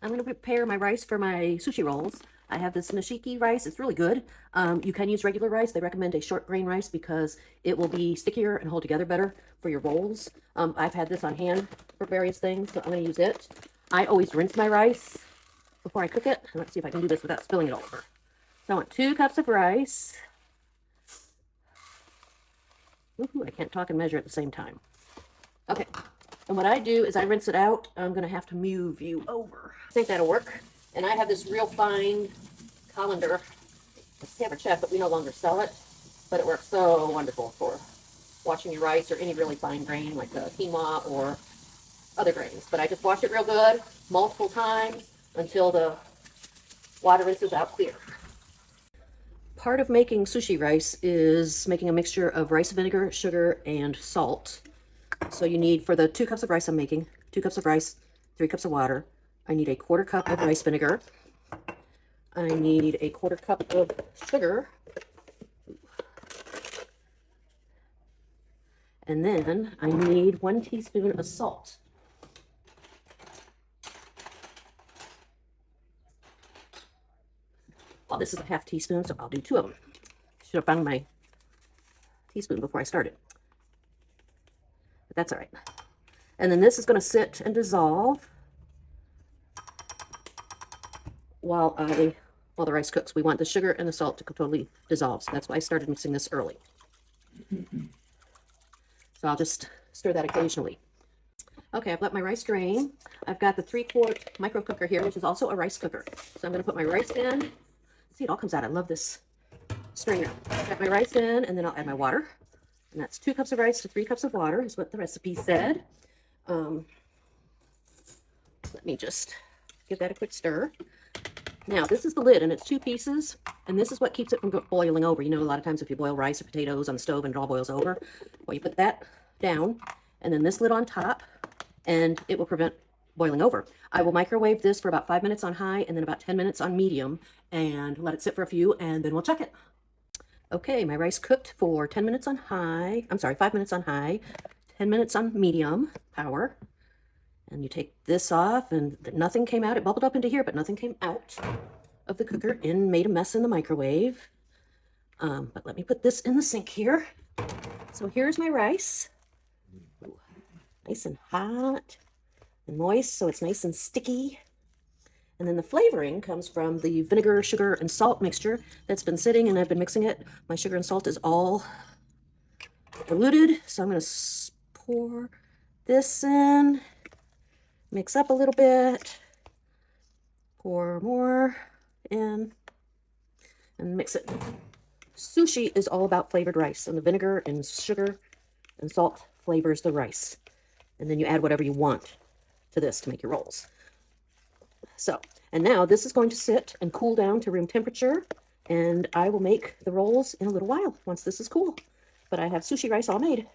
I'm going to prepare my rice for my sushi rolls. I have this nishiki rice. It's really good. You can use regular rice. They recommend a short grain rice because it will be stickier and hold together better for your rolls. I've had this on hand for various things, so I'm going to use it. I always rinse my rice before I cook it. Let's see if I can do this without spilling it all over. So I want 2 cups of rice. Ooh, I can't talk and measure at the same time. Okay. And what I do is I rinse it out. I'm going to have to move you over. I think that'll work. And I have this real fine colander. It's never checked, but we no longer sell it. But it works so wonderful for washing your rice or any really fine grain like the quinoa or other grains. But I just wash it real good multiple times until the water rinses out clear. Part of making sushi rice is making a mixture of rice vinegar, sugar, and salt. So you need, for the 2 cups of rice I'm making, 2 cups of rice, 3 cups of water. I need a 1/4 cup of rice vinegar. I need a 1/4 cup of sugar. And then I need 1 teaspoon of salt. Well, this is a 1/2 teaspoon, so I'll do 2 of them. Should have found my teaspoon before I started. But that's all right. And then this is going to sit and dissolve while the rice cooks. We want the sugar and the salt to totally dissolve, so that's why I started mixing this early. So I'll just stir that occasionally. Okay, I've let my rice drain. I've got the 3-quart micro cooker here, which is also a rice cooker. So I'm going to put my rice in. See, it all comes out. I love this strainer. Got my rice in, and then I'll add my water. And that's 2 cups of rice to 3 cups of water is what the recipe said. Let me just give that a quick stir. Now, this is the lid, and it's 2 pieces, and this is what keeps it from boiling over. You know, a lot of times if you boil rice or potatoes on the stove and it all boils over, well, you put that down, and then this lid on top, and it will prevent boiling over. I will microwave this for about 5 minutes on high and then about 10 minutes on medium, and let it sit for a few, and then we'll check it. Okay, my rice cooked for 10 minutes on high. I'm sorry, 5 minutes on high, 10 minutes on medium power. And you take this off, and nothing came out. It bubbled up into here, but nothing came out of the cooker and made a mess in the microwave. But let me put this in the sink here. So here's my rice. Ooh, nice and hot and moist, so it's nice and sticky. And then the flavoring comes from the vinegar, sugar, and salt mixture that's been sitting, and I've been mixing it. My sugar and salt is all diluted, so I'm going to pour this in. Mix up a little bit, pour more in, and mix it. Sushi is all about flavored rice, and the vinegar and sugar and salt flavors the rice. And then you add whatever you want to this to make your rolls. So, and now this is going to sit and cool down to room temperature, and I will make the rolls in a little while once this is cool. But I have sushi rice all made.